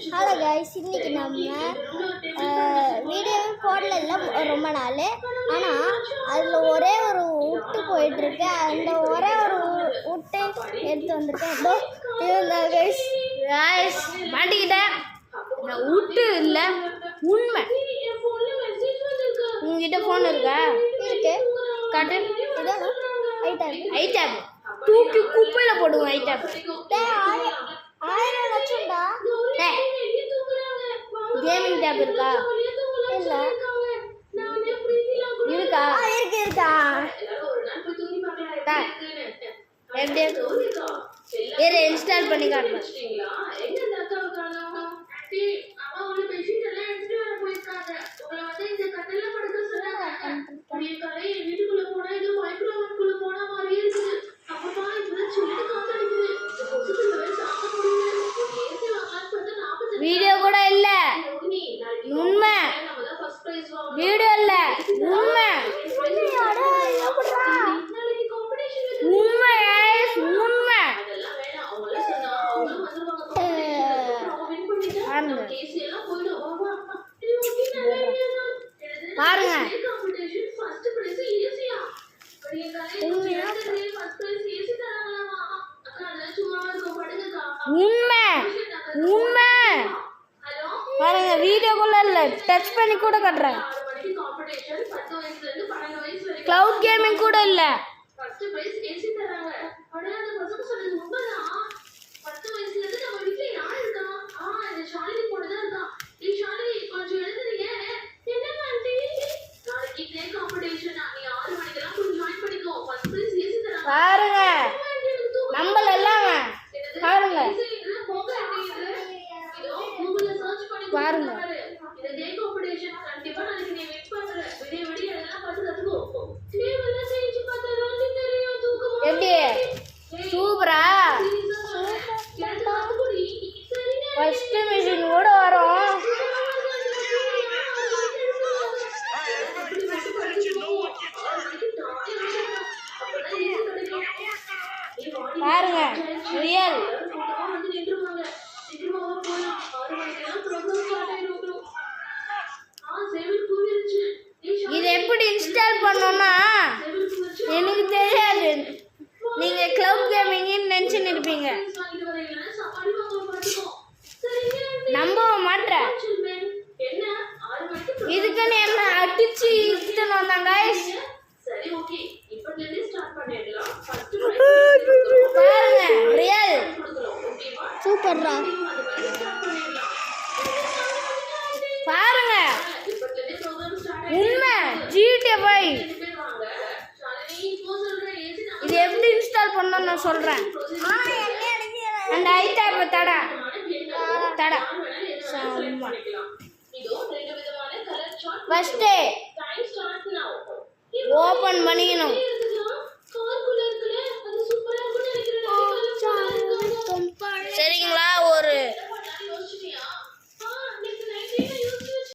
Hello guys, இன்னைக்கு நம்ம வீடியோவே போடல ரொம்ப நாள். ஆனால் அதில் ஒரே ஒரு விட்டு போயிட்டுருக்கு. அந்த ஒரே ஒரு விட்டு எடுத்து வந்திருக்கேன். கைஸ் கைஸ் மாட்டிக்கிட்டேன். நான் விட்டு இல்லை, உண்மை. உங்ககிட்ட ஃபோன் இருக்கா? இருக்கு. காட்டு. இதான் ஐட்டேப் தூக்கி குப்பையில் போடுவோம். ஐட்டேப் 1000 லட்சம்டா. கேமிங் டேப் இருக்கா? இல்லை. இருக்கா? இருக்கா? எப்படி வேறு இன்ஸ்டால் பண்ணி காட்டுறேன். வீடியோ கூட இல்ல, உண்மை. வீடியோ இல்ல, உண்மை. உண்மை உண்மை. பாருங்க உண்மை உண்மை. பாருங்க வீடியோக்குள்ள இல்ல, டச் பண்ணி கூட கட்டுறேன். கிளவுட் கேமிங் கூட இல்ல. பாருங்க நம்மள எல்லாம் பாருங்க பாருங்க. எப்படி சூப்பரா? ஃபர்ஸ்ட் மிஷின் கூட வரும். பாருங்க ரியல். இது எப்படி இன்ஸ்டால் பண்ணோம்னா எனக்கு தெரியாது. நீங்க கிளவுட் கேமிங்னு நினைச்சுன்னு இருப்பீங்க. நம்ப மாட்டேன். இதுக்குன்னு என்ன அடிச்சு இழுத்துன்னு வந்தாங்க. பாருங்க ரியல் சூப்பர்ரா. பாருங்க உண்மை. GTA 5 இது எப்படி இன்ஸ்டால் பண்ணணும்னு நான் சொல்றேன். அந்த ஐட்டேப் தடா தடா ஃபர்ஸ்ட் ஓபன் பண்ணிக்கணும்.